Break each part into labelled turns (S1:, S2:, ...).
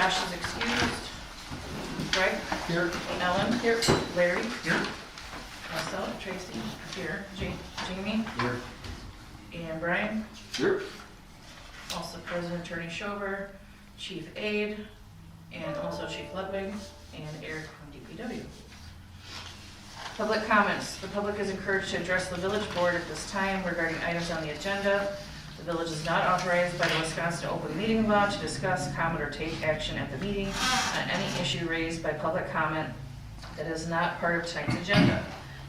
S1: Josh is excused. Greg?
S2: Here.
S1: Ellen? Here. Larry?
S2: Here.
S1: Myself, Tracy, here. Jamie?
S2: Here.
S1: And Brian?
S2: Here.
S1: Also present Attorney Shover, Chief Aide, and also Chief Ludwig, and Eric from DPW. Public comments. The public is encouraged to address the village board at this time regarding items on the agenda. The village is not authorized by the Wisconsin Open Meeting Law to discuss, comment, or take action at the meeting on any issue raised by public comment that is not part of tonight's agenda.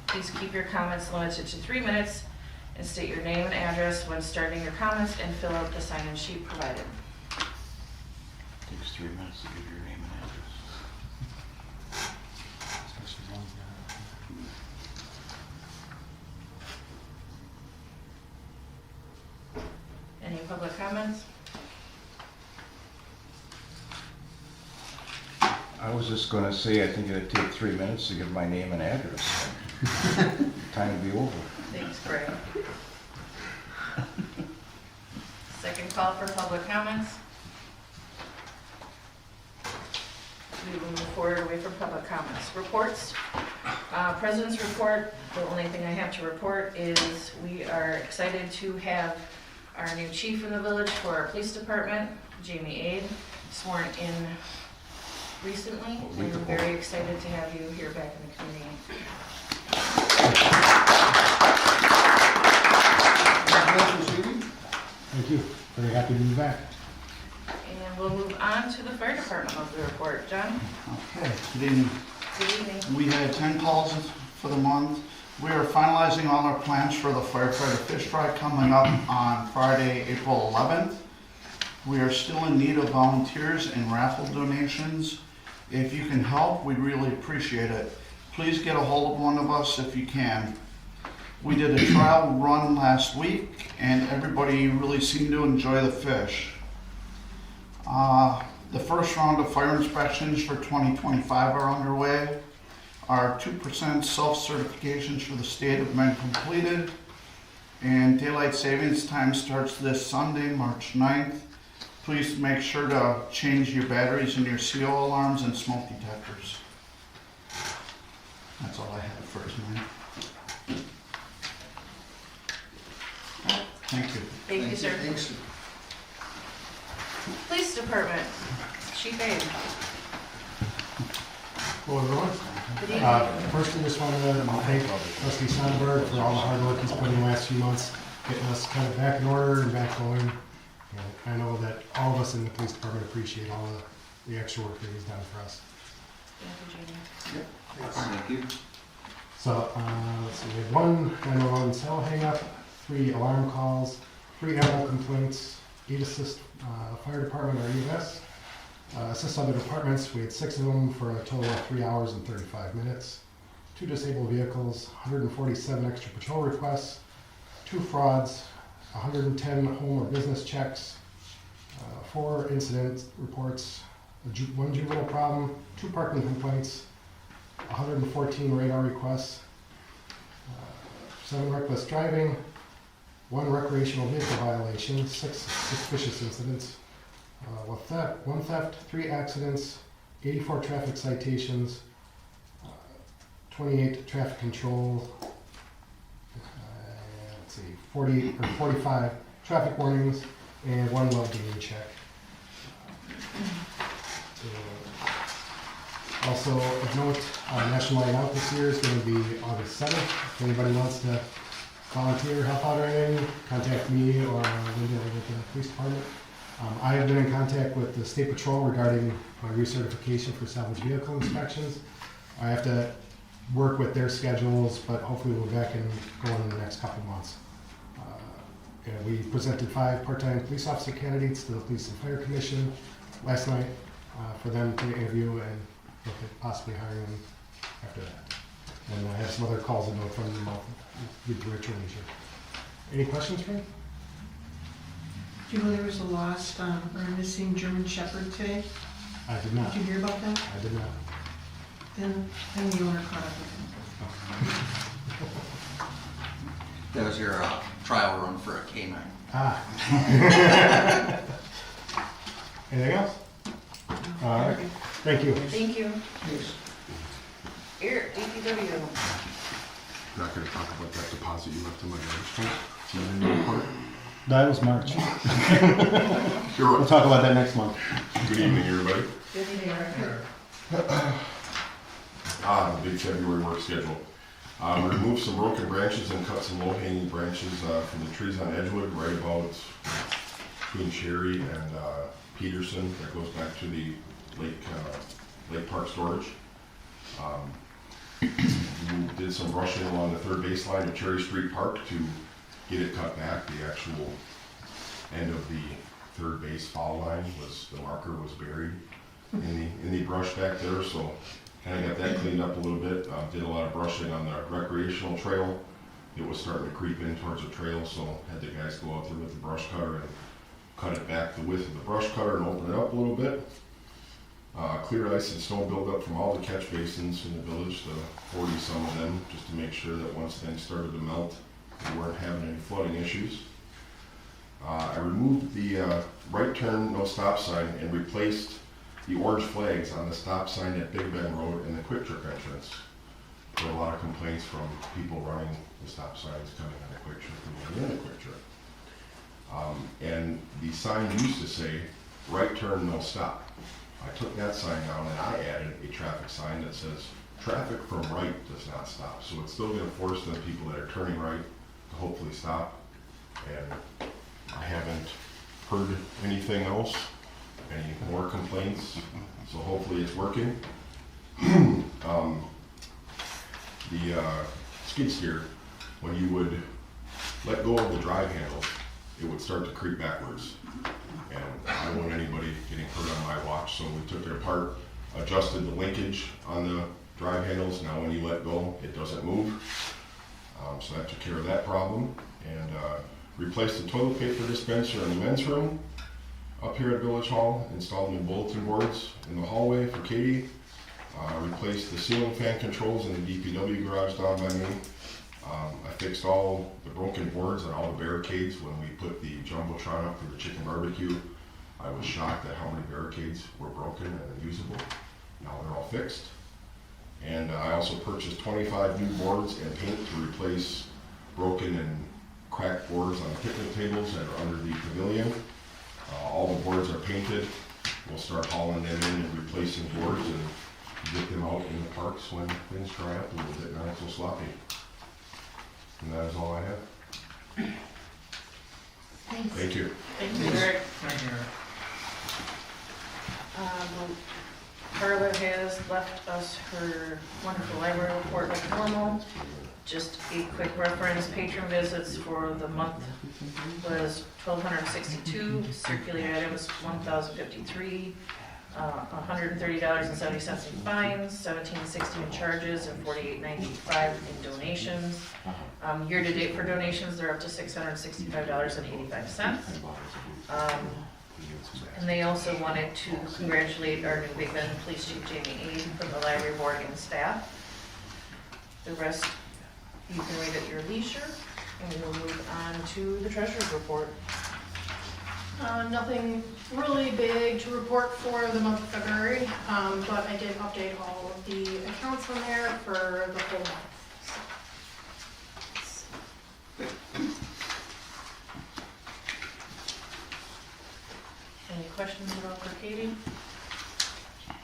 S1: Please keep your comments limited to 3 minutes and state your name and address when starting your comments and fill out the sign-in sheet provided.
S3: Takes 3 minutes to give your name and address.
S1: Any public comments?
S3: I was just gonna say, I think it'd take 3 minutes to give my name and address. Time to be over.
S1: Thanks, Greg. Second call for public comments. We will move forward away from public comments. Reports. President's report. The only thing I have to report is we are excited to have our new chief in the village for our police department, Jamie Aide, sworn in recently. We're very excited to have you here back in the community.
S4: Thank you. Very happy to be back.
S1: And we'll move on to the fire department monthly report. John?
S5: Okay, good evening.
S1: Good evening.
S5: We had 10 calls for the month. We are finalizing all our plans for the firefighter fish fry coming up on Friday, April 11th. We are still in need of volunteers and raffle donations. If you can help, we'd really appreciate it. Please get a hold of one of us if you can. We did a trial run last week and everybody really seemed to enjoy the fish. The first round of fire inspections for 2025 are underway. Our 2% self-certifications for the state have been completed. And daylight savings time starts this Sunday, March 9th. Please make sure to change your batteries in your CO alarms and smoke detectors. That's all I have first, man. Thank you.
S1: Thank you, sir.
S2: Thanks.
S1: Police department, Chief Aide.
S4: Hello, everyone.
S1: Good evening.
S4: First, I just wanted to thank Trustee Sonnenberg for all the hard work he's put in the last few months, getting us kind of back in order and back going. I know that all of us in the police department appreciate all the extra work that he's done for us.
S1: Thank you, Jamie.
S2: Thank you.
S4: So, let's see, we had 1 911 cell hang-up, 3 alarm calls, 3 animal complaints, 8 assist fire department or EMS. Assist other departments, we had 6 of them for a total of 3 hours and 35 minutes. 2 disabled vehicles, 147 extra patrol requests, 2 frauds, 110 home or business checks, 4 incident reports, 1 juvenile problem, 2 parking complaints, 114 radar requests, 7 reckless driving, 1 recreational vehicle violation, 6 suspicious incidents, 1 theft, 3 accidents, 84 traffic citations, 28 traffic control, let's see, 45 traffic warnings, and 1 well-being check. Also of note, National Night Out this year is going to be August 7th. If anybody wants to volunteer, help out or anything, contact me or Linda with the police department. I have been in contact with the State Patrol regarding my recertification for salvage vehicle inspections. I have to work with their schedules, but hopefully we'll be back and going in the next couple months. And we presented 5 part-time police officer candidates to the Police and Fire Commission last night for them to interview and look at possibly hiring them after that. And I have some other calls in from them with Richard Leisure. Any questions for me?
S6: Do you know there was a lost or missing German Shepherd today?
S4: I did not.
S6: Did you hear about that?
S4: I did not.
S6: Then the owner caught up with him.
S2: That was your trial run for a K9.
S4: Anything else?
S6: No.
S4: All right, thank you.
S1: Thank you. Eric, DPW.
S7: Not gonna talk about that deposit you left in my garbage tank. Do you have any report?
S4: That was March.
S7: Sure.
S4: We'll talk about that next month.
S7: Good evening, everybody.
S1: Good evening, Eric.
S7: The big February work schedule. We removed some broken branches and cut some low-hanging branches from the trees on Edgewood, right about between Cherry and Peterson. That goes back to the Lake Park storage. We did some brushing along the third baseline of Cherry Street Park to get it cut back. The actual end of the third base foul line the marker was buried in the brush back there, so kind of got that cleaned up a little bit. Did a lot of brushing on the recreational trail. It was starting to creep in towards the trail, so had the guys go out there with the brush cutter and cut it back the width of the brush cutter and open it up a little bit. Clear ice and snow buildup from all the catch basins in the village, the 40 some of them, just to make sure that once things started to melt, we weren't having any flooding issues. I removed the right turn, no stop sign and replaced the orange flags on the stop sign at Big Bend Road and the Quick Trip entrance. There were a lot of complaints from people running the stop signs coming on the Quick Trip and going in the Quick Trip. And the sign used to say, right turn, no stop. I took that sign down and I added a traffic sign that says, traffic from right does not stop. So it's still gonna force the people that are turning right to hopefully stop. And I haven't heard anything else, any more complaints, so hopefully it's working. The skid steer, when you would let go of the drive handle, it would start to creep backwards. And I don't want anybody getting hurt on my watch, so we took it apart, adjusted the linkage on the drive handles. Now when you let go, it doesn't move. So that took care of that problem. And replaced the toilet paper dispenser in the men's room up here at Village Hall, installed new bulletin boards in the hallway for Katie, replaced the ceiling fan controls in the DPW garage down by me. I fixed all the broken boards and all the barricades when we put the Jumbotron up for the chicken barbecue. I was shocked at how many barricades were broken and unusable. Now they're all fixed. And I also purchased 25 new boards and paint to replace broken and cracked boards on the picnic tables that are under the pavilion. All the boards are painted. We'll start hauling them in and replacing boards and get them out in the parks when things dry up a little bit, not so sloppy. And that is all I have. Thank you.
S1: Thank you, Eric. Carla has left us her wonderful library report like normal. Just a quick reference, patron visits for the month was 1,262, circulated items 1,053, $130.70 in fines, $17.60 in charges, and $48.95 in donations. Year to date for donations, they're up to $665.85. And they also wanted to congratulate our new Big Bend Police Chief Jamie Aid from the library board and staff. The rest you can read at your leisure, and we'll move on to the treasurer's report.
S8: Nothing really big to report for the month of February, but I did update all of the accounts on there for the whole month.
S1: Any questions about for Katie? All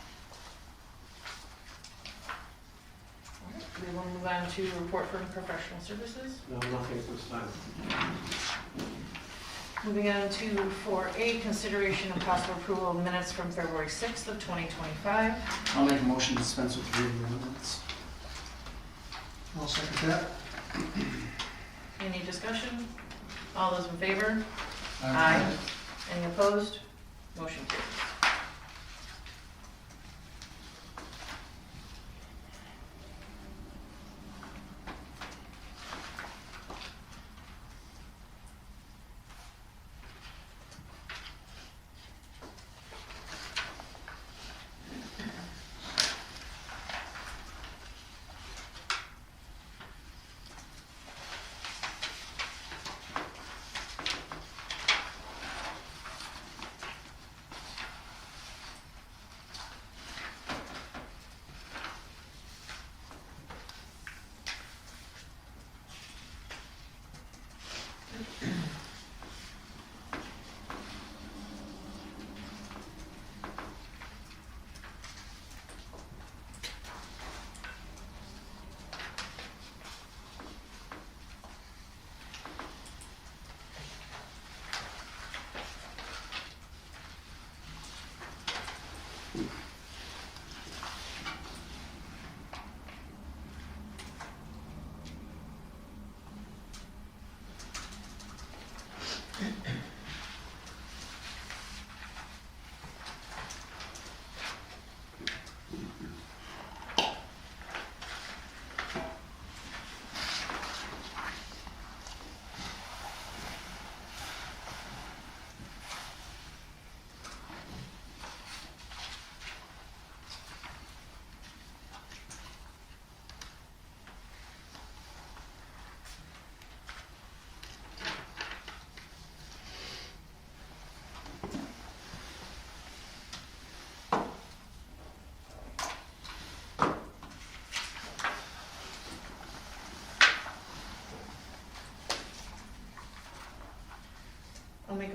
S1: right, we will move on to report from professional services.
S9: No, nothing at this time.
S1: Moving on to 4A, consideration of possible approval of minutes from February 6th of 2025.
S9: I'll make a motion to dispense with the reading of the minutes.
S6: I'll second that.
S1: Any discussion? All those in favor? Aye. Any opposed? Motion carries.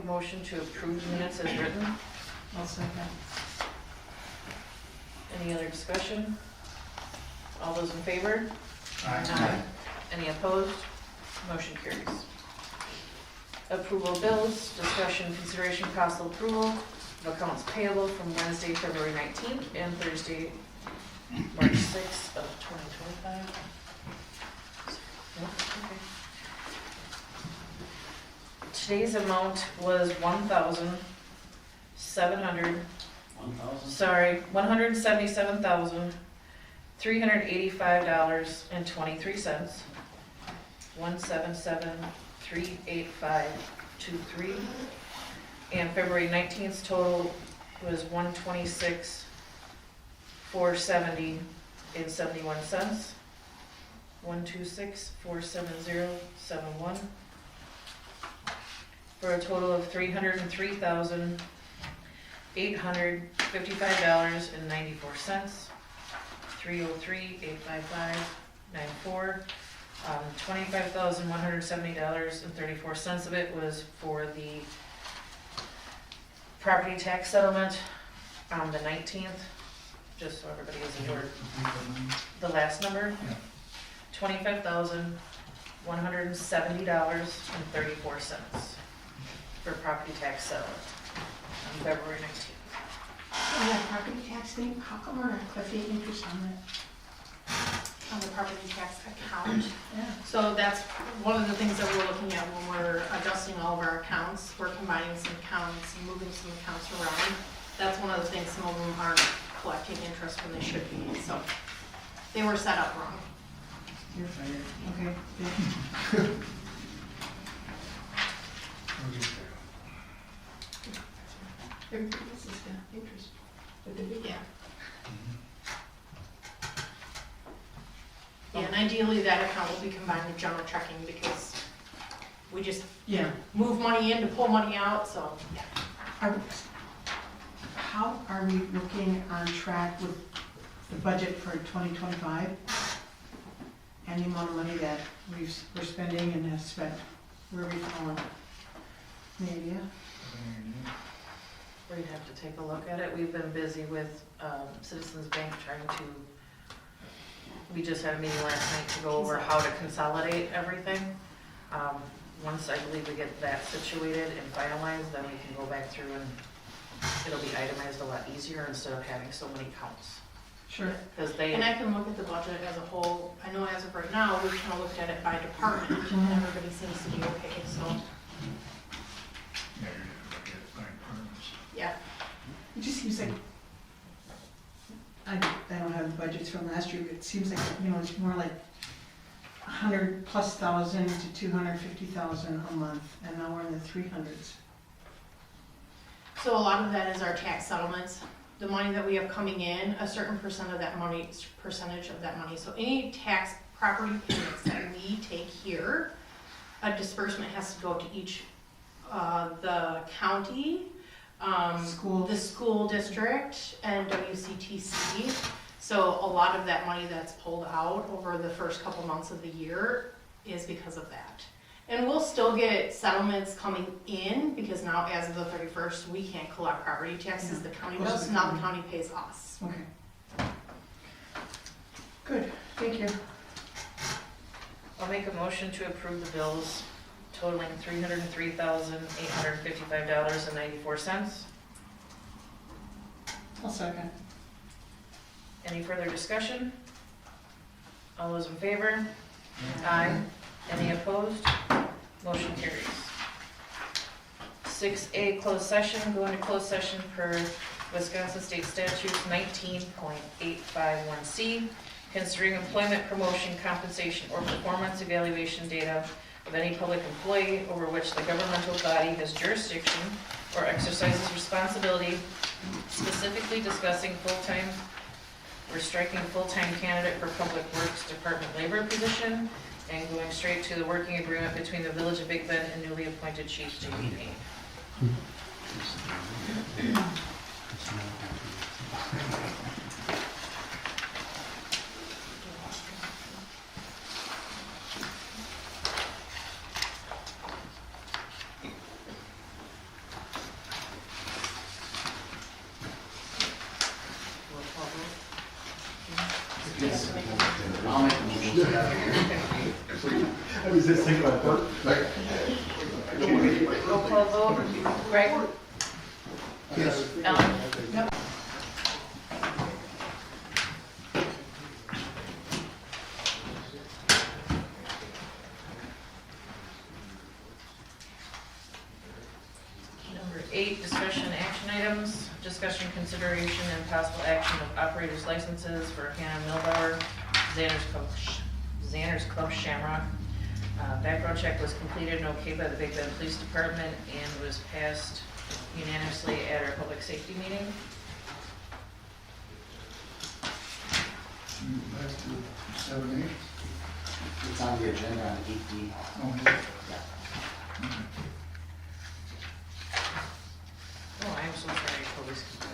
S1: a motion to approve the minutes as written.
S6: I'll second.
S1: Any other discussion? All those in favor?
S5: Aye.
S1: Any opposed? Motion carries. Approval of bills, discussion, consideration, possible approval of accounts payable from Wednesday, February 19th and Thursday, March 6th of 2025. Nope, okay. Today's amount was $177,385.23. 177,385.23. And February 19th total was $126,470.71. 126,470.71. For a total of $303,855.94. 303,855.94. $25,170.34 of it was for the property tax settlement on the 19th, just so everybody is aware. The last number? $25,170.34 for property tax settlement on February 19th.
S6: And that property tax thing, how come we're not collecting interest on that?
S8: On the property tax account.
S6: Yeah.
S8: So that's one of the things that we're looking at when we're adjusting all of our accounts. We're combining some accounts and moving some accounts around. That's one of the things, some of them aren't collecting interest when they should be, so they were set up wrong.
S6: You're fired. Okay.
S8: Everybody else has got interest. Yeah. Yeah, and ideally that account will be combined with general checking because we just
S6: Yeah.
S8: move money in to pull money out, so, yeah.
S6: How are we looking on track with the budget for 2025? And the amount of money that we're spending and have spent, where are we falling? Any idea?
S1: We'd have to take a look at it. We've been busy with Citizens Bank trying to, we just had a meeting last night to go over how to consolidate everything. Once I believe we get that situated and finalized, then we can go back through and it'll be itemized a lot easier instead of having so many counts.
S6: Sure.
S1: Because they,
S8: And I can look at the budget as a whole. I know as of right now, we've kind of looked at it by department and everybody seems to be okay, so, yeah.
S6: It just seems like, I don't have the budgets from last year, but it seems like, it's more like 100,000+ to 250,000 a month, and now we're in the 300s.
S8: So a lot of that is our tax settlements. The money that we have coming in, a certain percentage of that money. So any tax property payments that we take here, a disbursement has to go to each, the county,
S6: School.
S8: the school district, and WCTC. So a lot of that money that's pulled out over the first couple months of the year is because of that. And we'll still get settlements coming in, because now as of the 31st, we can't collect property taxes, the county does, so now the county pays us.
S6: Okay. Good, thank you.
S1: I'll make a motion to approve the bills totaling $303,855.94.
S6: I'll second.
S1: Any further discussion? All those in favor? Aye. Any opposed? Motion carries. 6A, closed session. Go into closed session per Wisconsin State Statutes 19.851C, considering employment, promotion, compensation, or performance evaluation data of any public employee over which the governmental body has jurisdiction or exercises responsibility, specifically discussing full-time or striking full-time candidate for Public Works Department labor position, and going straight to the working agreement between the Village of Big Bend and newly appointed Chief Jamie Payne.
S9: Yes. I'll make the motion.
S4: I was just thinking about that.
S1: Roll call vote, Greg?
S9: Yes.
S1: Ellen? Yep. Number 8, discussion and action items. Discussion, consideration, and possible action of operators licenses for Hannah Milbauer, Xander's Club Shamrock. Background check was completed and okayed by the Big Bend Police Department and was passed unanimously at our public safety meeting.
S5: Back to 7A.
S9: It's on the agenda on 8D.
S1: Oh, I'm so sorry, I totally skipped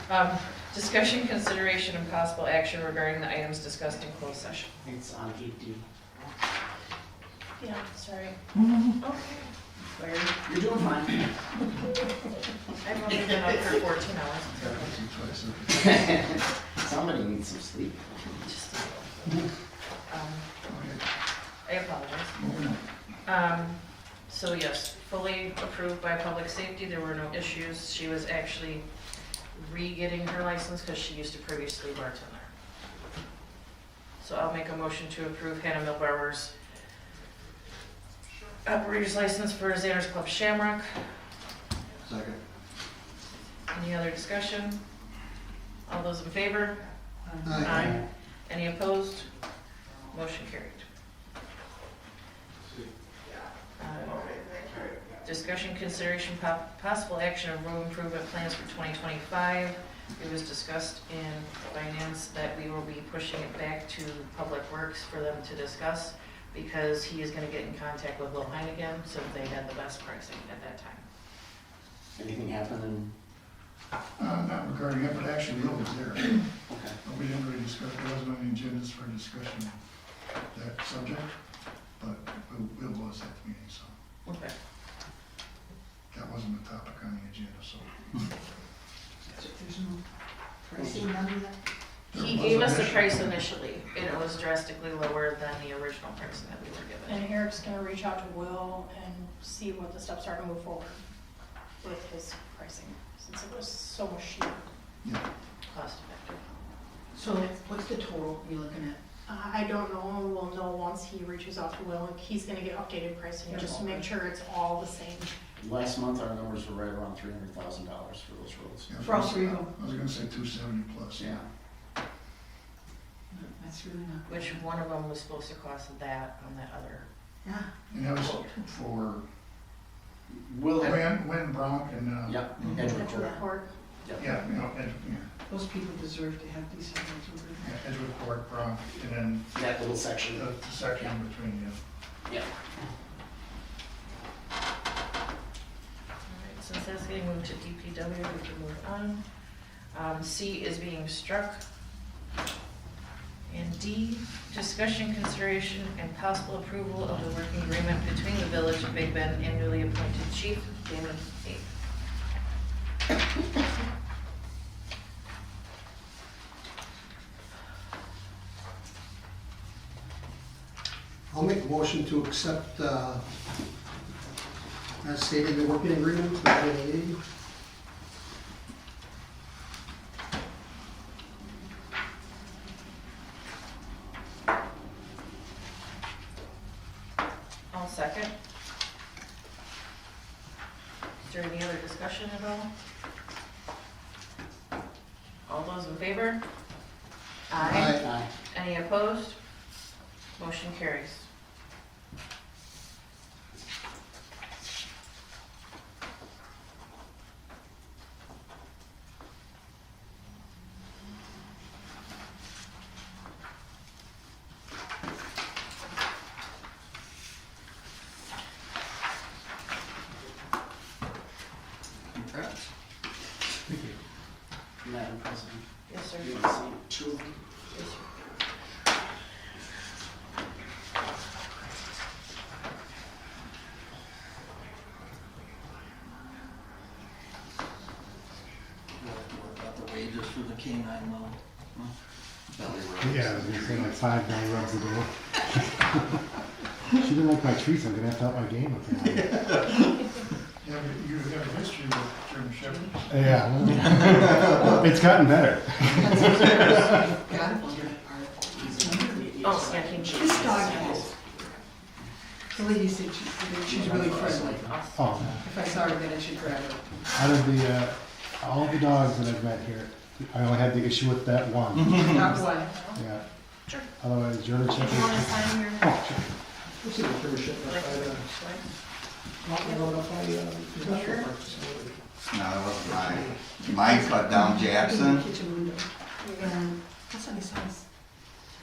S1: that. Discussion, consideration, and possible action regarding the items discussed in closed session.
S9: It's on 8D.
S8: Yeah, sorry.
S1: Okay. Larry,
S9: You're doing fine.
S1: I've only been up for 14 hours.
S9: Somebody needs some sleep.
S1: Just a little. I apologize. So yes, fully approved by public safety, there were no issues. She was actually re-getting her license because she used to previously bartend there. So I'll make a motion to approve Hannah Milbauer's operator's license for Xander's Club Shamrock.
S2: Second.
S1: Any other discussion? All those in favor?
S6: Aye.
S1: Any opposed? Motion carried. Discussion, consideration, possible action of road improvement plans for 2025. It was discussed in finance that we will be pushing it back to Public Works for them to discuss because he is gonna get in contact with Will Hine again, so they had the best pricing at that time.
S9: Anything happen
S10: Not regarding it, but actually Will was there.
S9: in, okay.
S10: We didn't really discuss, it wasn't on the agendas for discussion, that subject, but Will was at the meeting, so
S1: Okay.
S10: that wasn't the topic on the agenda, so.
S6: There's no pricing under that?
S1: He gave us the price initially, and it was drastically lower than the original pricing that we were given.
S8: And Eric's gonna reach out to Will and see what the steps are to move forward with his pricing, since it was so much cheaper.
S1: Cost effective.
S6: So what's the total you're looking at?
S8: I don't know, we'll know once he reaches out to Will, and he's gonna get updated pricing,
S6: Yeah.
S8: just to make sure it's all the same.
S9: Last month, our numbers were right around $300,000 for those roads.
S10: Yeah,
S6: For all three of them?
S10: I was gonna say 270 plus.
S9: Yeah.
S6: No, that's really not.
S1: Which one of them was supposed to cost that on that other?
S6: Yeah.
S10: And that was for
S9: Will have,
S10: Wynn, Bronk, and,
S9: yep,
S6: Mhm.
S9: Edgewood Court.
S8: Report.
S9: Yep.
S10: yeah, you know,
S6: Those people deserve to have these roads over there.
S10: yeah, Edgewood Court, Bronk, and then
S9: That little section.
S10: the section between,
S9: Yeah.
S1: Alright, since that's getting moved to DPW, we can move on. C is being struck. And D, discussion, consideration, and possible approval of the working agreement between the Village of Big Bend and newly appointed Chief Damon Hay.
S11: I'll make a motion to accept, as stated in the working agreement with NAA.
S1: I'll second. Is there any other discussion at all? All those in favor?
S9: Aye.
S1: Any opposed? Motion carries.
S2: Congrats.
S9: Madam President,
S1: Yes, sir.
S9: you want to see two of them?
S1: Yes, sir.
S2: What about the wages for the K-9 loan? belly rubs.
S4: Yeah, I was gonna say like 5 belly rubs a day. She didn't like my treats, I'm gonna have to up my game with that.
S10: Yeah, but you have a history with German Shepherds.
S4: Yeah. It's gotten better.
S1: Oh, snacking
S6: This
S1: cheese.
S6: dog has, the lady said she's really friendly.
S4: Oh,
S6: If I saw her again, I should grab her.
S4: out of the, all the dogs that I've met here, I only had the issue with that one.
S6: Not one.
S4: Yeah.
S1: Sure.
S4: Otherwise, German
S1: Do you want to
S4: Shepherd.
S1: sign your?
S4: Oh, sure.
S11: What's the German Shepherd by the, Mountain Road up by, industrial park facility?
S2: No, that wasn't mine. Mine cut down Jackson.
S6: Kitchen window. And that's what I saw.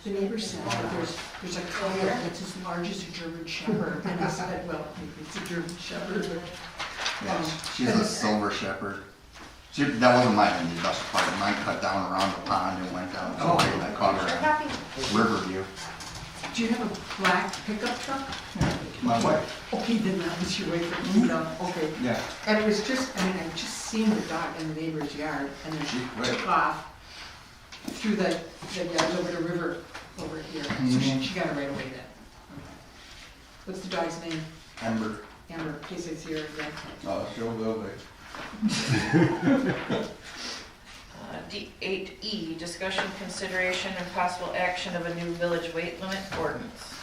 S6: The neighbor said that there's a coyote that's as large as a German Shepherd. And I said, well, maybe it's a German Shepherd, but.
S2: Yeah, she's a silver shepherd. That wasn't mine in the industrial park. Mine cut down around the pond and went down to way, and I caught her
S8: Happy.
S2: in Riverview.
S6: Do you have a black pickup truck?
S2: My wife.
S6: Okay, then that was your way for no, okay.
S2: Yeah.
S6: And it was just, I mean, I just seen the dog in the neighbor's yard and then she took off through the yard over the river over here. So she got it right away then. What's the dog's name?
S2: Ember.
S6: Amber, in case I see her again.
S2: Oh, she'll go there.
S1: D8E, discussion, consideration, and possible action of a new village weight limit ordinance.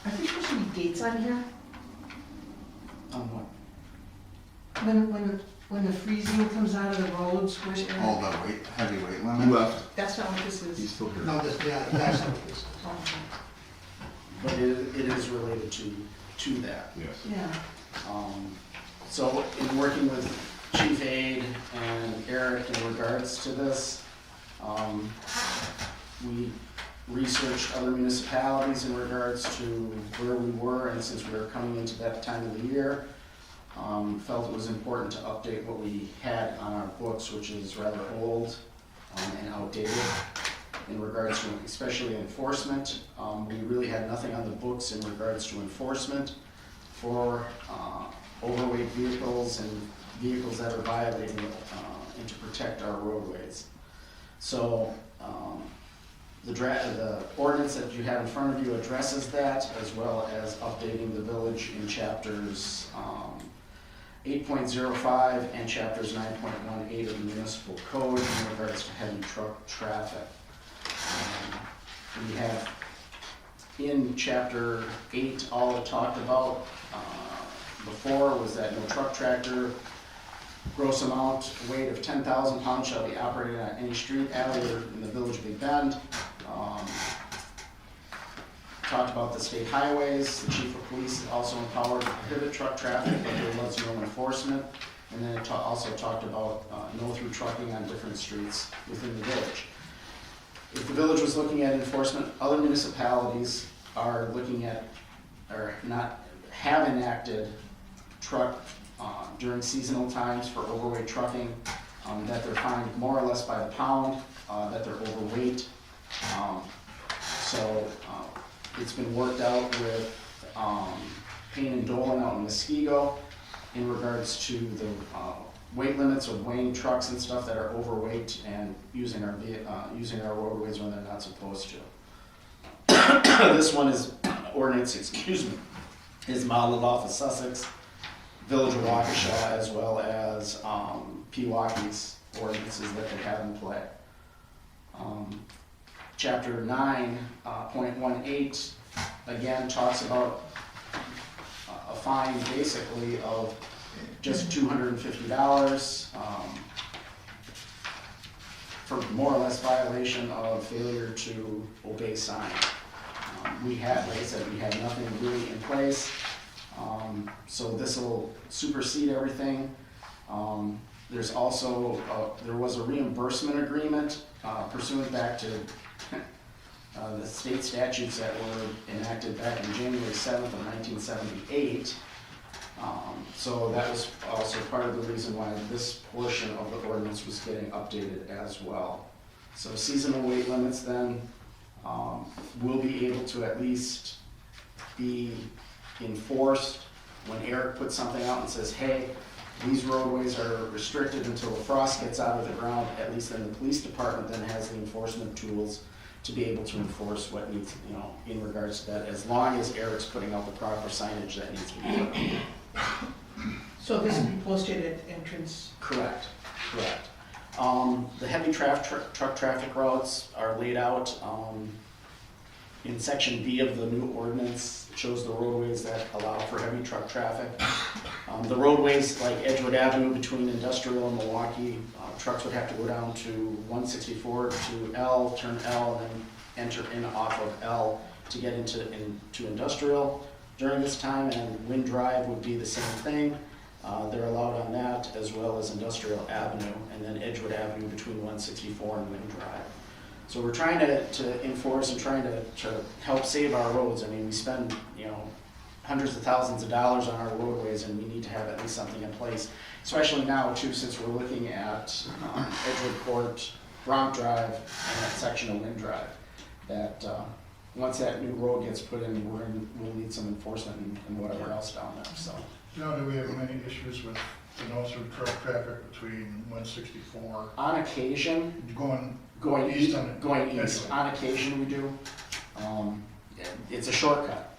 S6: Are there supposed to be dates on here?
S9: On what?
S6: When the freezing comes out of the roads, where's
S2: Oh,
S6: Aaron?
S2: the heavy weight limit?
S6: That's not what this is.
S2: still here.
S11: No, that's not what this is.
S6: Oh, okay.
S9: But it is related to that.
S7: Yes.
S6: Yeah.
S9: So in working with Chief Aid and Eric in regards to this, we researched other municipalities in regards to where we were, and since we were coming into that time of the year, felt it was important to update what we had on our books, which is rather old and outdated in regards to especially enforcement. We really had nothing on the books in regards to enforcement for overweight vehicles and vehicles that are violating and to protect our roadways. So the ordinance that you have in front of you addresses that, as well as updating the village in chapters 8.05 and chapters 9.18 of the municipal code in regards to heavy truck traffic. We have in chapter 8, all it talked about before was that no truck tractor, gross amount, weight of 10,000 pounds shall be operated on any street, alley, or in the village of Big Bend. Talked about the state highways, the chief of police is also empowered to prohibit truck traffic, but there was no enforcement. And then it also talked about no through trucking on different streets within the village. If the village was looking at enforcement, other municipalities are looking at, or not, have enacted truck during seasonal times for overweight trucking, that they're fined more or less by the pound, that they're overweight. So it's been worked out with Payne and Dolan out in Muskego in regards to the weight limits of weighing trucks and stuff that are overweight and using our roadways when they're not supposed to. This one is ordinance, is modeled off of Sussex, Village of Waukesha, as well as Pewaukee's ordinances that they have in play. Chapter 9.18 again talks about a fine basically of just $250 for more or less violation of failure to obey sign. We had, like I said, we had nothing really in place, so this will supersede everything. There's also, there was a reimbursement agreement pursuant back to the state statutes that were enacted back on January 7th of 1978. So that was also part of the reason why this portion of the ordinance was getting updated as well. So seasonal weight limits then will be able to at least be enforced when Eric puts something out and says, hey, These roadways are restricted until the frost gets out of the ground, at least then the police department then has the enforcement tools to be able to enforce what needs, in regards to that, as long as Eric's putting out the proper signage that needs to be put up.
S6: So this will be posted at entrance.
S9: Correct, correct. The heavy truck traffic routes are laid out, in section B of the new ordinance. It shows the roadways that allow for heavy truck traffic. The roadways like Edgewood Avenue between Industrial and Milwaukee, trucks would have to go down to 164 to L, turn L, and then enter in off of L to get into Industrial during this time, and Wind Drive would be the same thing. They're allowed on that, as well as Industrial Avenue, and then Edgewood Avenue between 164 and Wind Drive. So we're trying to enforce and trying to help save our roads. I mean, we spend, hundreds of thousands of dollars on our roadways, and we need to have at least something in place. Especially now too, since we're looking at Edgewood Court, Bronk Drive, and that section of Wind Drive. That once that new road gets put in, we'll need some enforcement and whatever else down there, so.
S10: Now, do we have many issues with the no-through truck traffic between 164
S9: On occasion,
S10: going east on
S9: going east,
S10: Edgewood?
S9: on occasion we do. It's a shortcut.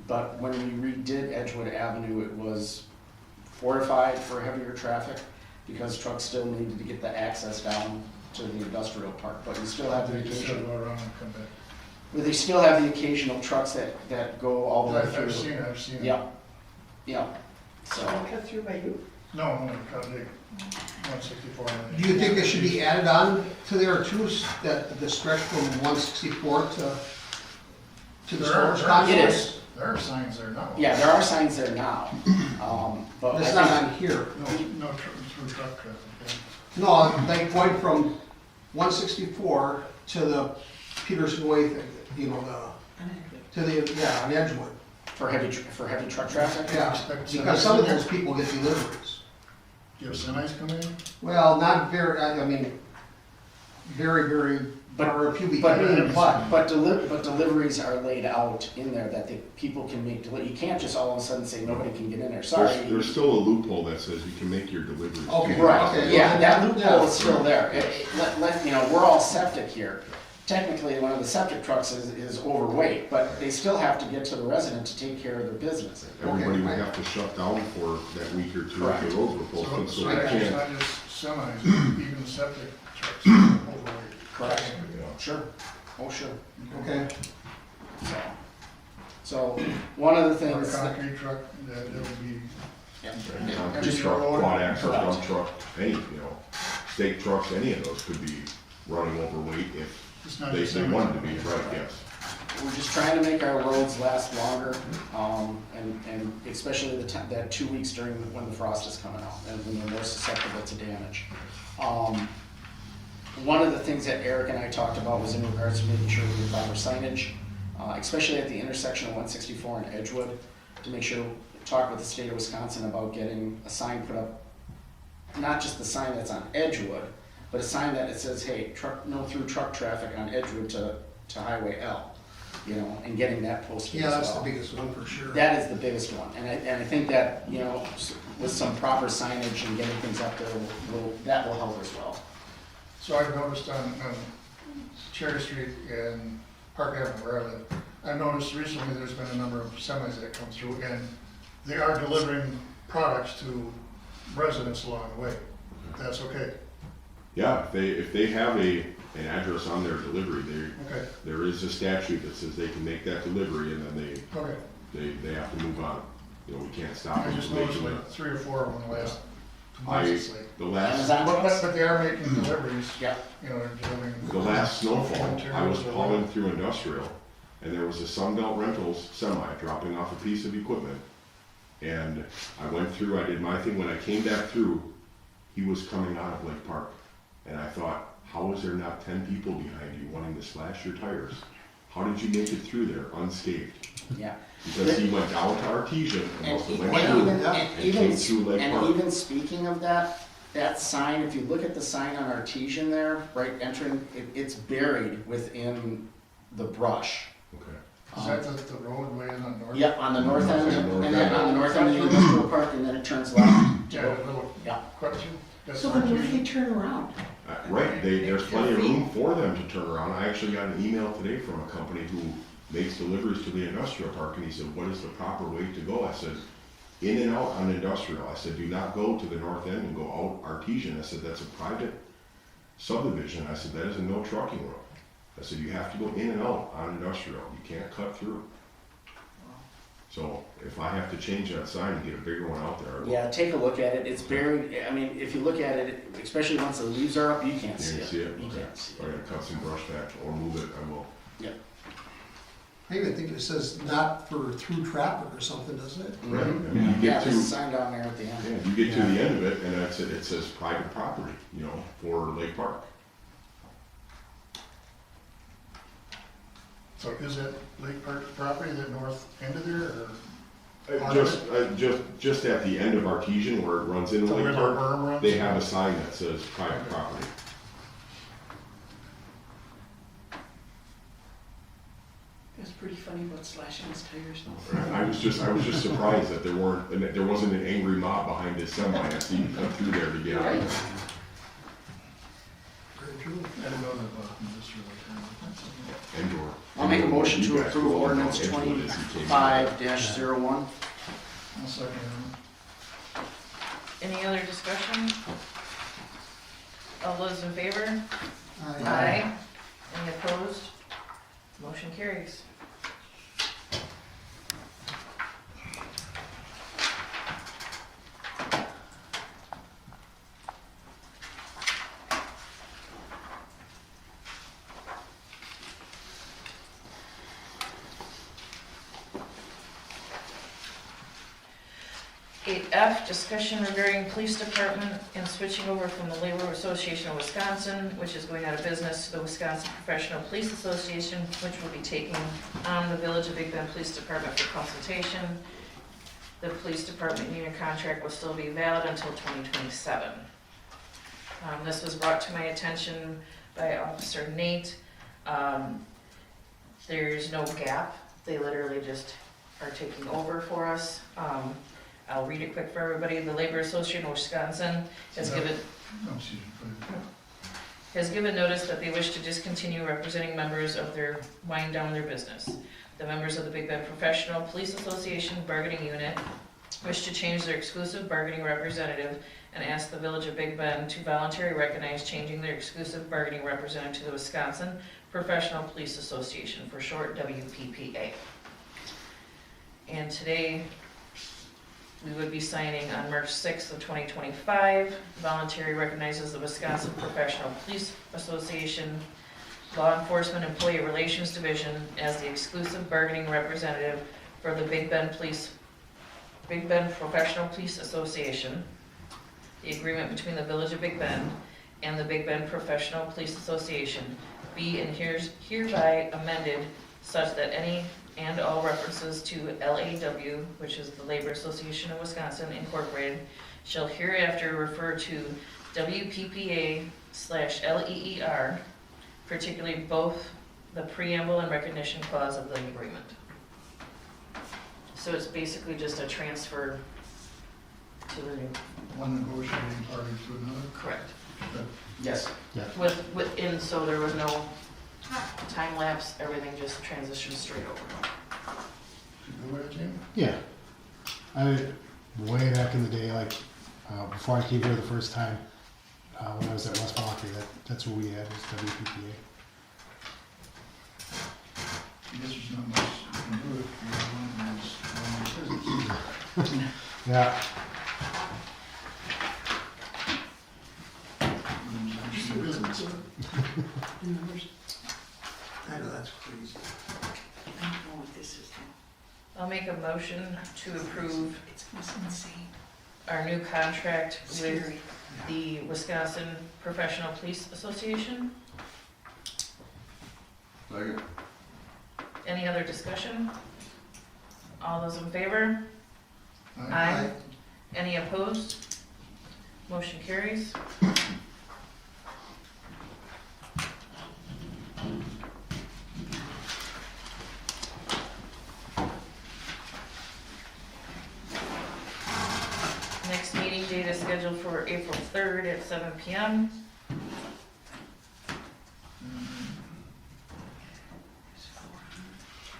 S9: But when we redid Edgewood Avenue, it was fortified for heavier traffic because trucks still needed to get the access down to the industrial park, but we still have the
S10: They just
S9: occasional,
S10: go around and come back.
S9: but they still have the occasional trucks that go all the way through.
S10: I've seen it.
S9: Yep, yep, so.
S6: Cut through by you?
S10: No, cut it 164.
S11: Do you think it should be added on to there too, that the stretch from 164 to the storage
S9: It
S11: complex?
S9: is.
S10: There are signs there now.
S9: Yeah, there are signs there now, but
S11: That's
S9: I
S11: not
S9: think,
S11: on here.
S10: No through truck traffic. Yeah.
S11: No, they point from 164 to the Peterson Way thing, to the, on Edgewood.
S9: for heavy truck traffic.
S11: Yeah, because some of those people get deliveries.
S10: Do you have semis come in?
S11: Well, not very, I mean, very, or a few beginning, but.
S9: But deliveries are laid out in there that people can make, you can't just all of a sudden say nobody can get in there, sorry.
S7: There's still a loophole that says you can make your deliveries.
S11: Okay.
S9: Right,
S11: Okay,
S9: yeah,
S11: well,
S9: that loophole
S11: yeah.
S9: is still there. We're all septic here. Technically, one of the septic trucks is overweight, but they still have to get to the resident to take care of their business.
S7: Everybody would have to shut down for that week or two
S9: Correct.
S7: if the roads were posted, so they
S10: It's
S7: can't.
S10: not just semis, even septic trucks are overweight.
S9: Correct. Sure, oh, sure.
S11: Okay,
S9: So, one of the
S10: Or a
S9: things.
S10: concrete truck, that would be,
S9: Yeah.
S7: Concrete
S10: Just
S7: truck,
S10: road.
S7: quad axle,
S9: Correct.
S7: dump truck, any, state trucks, any of those could be running overweight if
S10: it's not
S7: they
S10: just
S7: they
S10: semis.
S7: wanted to be, right, yes.
S9: We're just trying to make our roads last longer, and especially that 2 weeks during when the frost is coming out, and when they're more susceptible to damage. One of the things that Eric and I talked about was in regards to making sure we have proper signage, especially at the intersection of 164 and Edgewood, to make sure, talk with the state of Wisconsin about getting a sign put up, not just the sign that's on Edgewood, but a sign that it says, hey, no through truck traffic on Edgewood to Highway L, and getting that posted
S11: yeah,
S9: as
S11: that's the
S9: well.
S11: biggest one for sure.
S9: That is the biggest one, and I think that, with some proper signage and getting things up there, that will help as well.
S10: So I've noticed on Cherry Street and Park Avenue where I live, I've noticed recently there's been a number of semis that come through and they are delivering products to residents along the way. That's okay.
S7: Yeah, if they have an address on their delivery,
S10: Okay,
S7: there is a statute that says they can make that delivery and then
S10: okay.
S7: they have to move on. We can't stop
S10: I
S7: them
S10: just
S7: from
S10: noticed
S7: making
S10: like
S7: it.
S10: 3 or 4 of them in the last 2 months. It's like,
S7: The last,
S9: Amazon.
S10: but they are making deliveries.
S9: Yep.
S10: They're delivering.
S7: the last snowfall, I was
S10: materials or
S7: hauling through industrial, and there was a Sunbelt Rentals semi dropping off a piece of equipment. And I went through, I did my thing, when I came back through, he was coming out of Lake Park. And I thought, how is there not 10 people behind you wanting to slash your tires? How did you make it through there unscathed?
S9: Yeah.
S7: Because he went down to Artesian and
S9: And
S7: must have
S9: even,
S7: went
S9: and
S7: through
S9: even,
S7: and came through Lake
S9: and
S7: Park.
S9: even speaking of that sign, if you look at the sign on Artesian there, right entering, it's buried within the brush.
S7: Okay.
S10: Is that the roadway on the north?
S9: Yep, on the north end,
S7: North
S9: and then
S7: end.
S9: on the north end of the industrial park, and then it turns left.
S10: Yeah, a little
S9: Yeah.
S10: question. That's
S6: So then
S10: fine,
S6: what if
S10: too.
S6: they turn around?
S7: Right, there's plenty of room for them to turn around. I actually got an email today from a company who makes deliveries to the industrial park, and he said, what is the proper way to go? I said, in and out on industrial. I said, do not go to the north end and go out Artesian. I said, that's a private subdivision. I said, that is a no trucking road. I said, you have to go in and out on industrial. You can't cut through. So if I have to change that sign and get a bigger one out there, I will.
S9: Yeah, take a look at it. It's buried, I mean, if you look at it, especially once the leaves are up, you can't
S7: You
S9: see
S7: can
S9: it.
S7: see it?
S9: You
S7: Okay.
S9: can't see
S7: If I gotta cut some brush back or move it, I will.
S11: I even think it says not for through traffic or something, doesn't it?
S7: Right. I mean, you
S9: Yeah,
S7: get
S9: there's a
S7: to,
S9: sign down there at the end.
S7: yeah, you get to the end of it, and that's it, it says private property, you know, for Lake Park.
S10: So is that Lake Park property, that north end of there, or?
S7: Just at the end of Artesian where it runs into
S10: So
S7: Lake
S10: where the
S7: Park,
S10: berm runs?
S7: they have a sign that says private property.
S6: It's pretty funny about slashing his tires.
S7: I was just surprised that there wasn't an angry mob behind this semi as he cut through there to get out.
S6: Right.
S11: Very true.
S10: I didn't know that about industrial.
S7: Endor.
S9: I'll make a motion to
S7: You guys
S9: approve
S7: go on
S9: ordinance
S7: Edgewood as he came in.
S9: 25-01.
S10: I'll second it.
S1: Any other discussion? All those in favor?
S11: Aye.
S1: Any opposed? Motion carries. Eight F, discussion regarding police department and switching over from the Labor Association of Wisconsin, which is going out of business, to the Wisconsin Professional Police Association, which will be taking on the Village of Big Bend Police Department for consultation. The police department union contract will still be valid until 2027. This was brought to my attention by Officer Nate. There's no gap. They literally just are taking over for us. I'll read it quick for everybody. The Labor Association of Wisconsin has given
S10: No, excuse me,
S1: has given notice that they wish to discontinue representing members of their, wind down their business. The members of the Big Bend Professional Police Association bargaining unit wish to change their exclusive bargaining representative and ask the Village of Big Bend to voluntarily recognize changing their exclusive bargaining representative to the Wisconsin Professional Police Association, for short WPPA. And today, we would be signing on March 6th of 2025. Voluntary recognizes the Wisconsin Professional Police Association Law Enforcement Employee Relations Division as the exclusive bargaining representative for the Big Bend Professional Police Association. The agreement between the Village of Big Bend and the Big Bend Professional Police Association be and hereby amended such that any and all references to LAW, which is the Labor Association of Wisconsin Incorporated, shall hereafter refer to WPPA/LEER, particularly both the preamble and recognition clause of the agreement. So it's basically just a transfer to the new.
S10: one negotiating party to another.
S1: Correct.
S9: Yes.
S1: And so there was no time lapse, everything just transitioned straight over.
S10: You go with it, Jim?
S4: Yeah. Way back in the day, like, before I came here the first time, when I was at West Palm, that's what we had, was WPPA.
S10: I guess there's not much you can do if you're one of those
S4: Yeah.
S10: business.
S6: Numbers.
S11: I know, that's crazy.
S6: I don't know what this is.
S1: I'll make a motion to approve
S6: It's insane.
S1: our new contract with
S6: Scary.
S1: the Wisconsin Professional Police Association.
S2: Second.
S1: Any other discussion? All those in favor?
S10: Aye.
S1: Any opposed? Motion carries. Next meeting date is scheduled for April 3rd at 7 PM.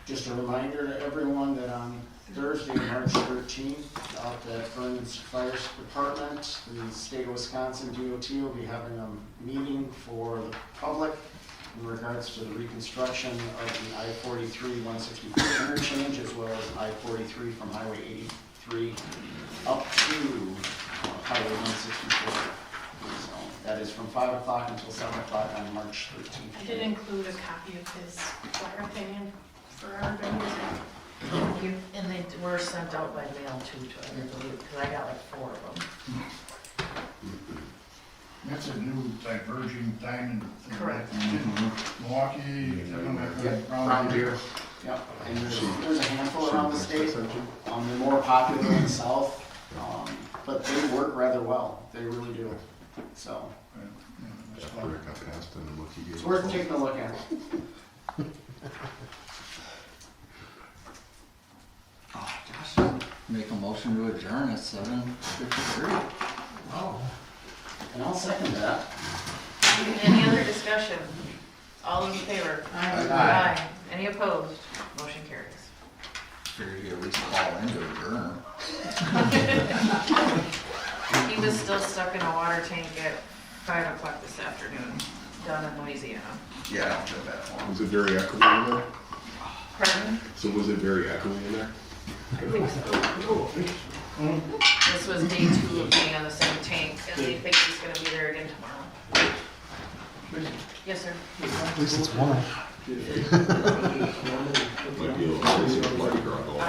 S9: Just a reminder to everyone that on Thursday, March 13th, out at Burns Fire Department, the state of Wisconsin DOT will be having a meeting for the public in regards to the reconstruction of the I-43 164 interchange, as well as I-43 from Highway 83 up to Highway 164. So that is from 5 o'clock until 7 o'clock on March 13th.
S8: I did include a copy of his flyer opinion for our vendors.
S1: Thank you. And they were sent out by mail too, to everybody, because I got like 4 of them.
S10: That's a new diverging diamond thing.
S1: Correct.
S10: Milwaukee,
S9: Yep,
S10: Brown Deer.
S9: Yep, and there's a handful around the state. They're more popular in the south, but they work rather well. They really do. So
S7: After it got passed and the look he gave
S9: it's
S7: us.
S9: worth taking a look at.
S2: Oh, gosh, make a motion to adjourn at 7:53.
S9: And I'll second that.
S1: Any other discussion? All in favor?
S9: Aye.
S1: Any opposed? Motion carries.
S2: Figured you at least call in to adjourn.
S1: He was still stuck in a water tank at 5 o'clock this afternoon, down in Louisiana.
S2: Yeah, I don't feel bad for him.
S7: Was it very echoey in there?
S1: Pardon?
S7: So was it very echoey in there?
S1: I think so. This was day 2 of being on the same tank, and they think he's gonna be there again tomorrow. Yes, sir.
S4: At least it's warm.
S7: Might be a little crazy on Mardi Gras going on.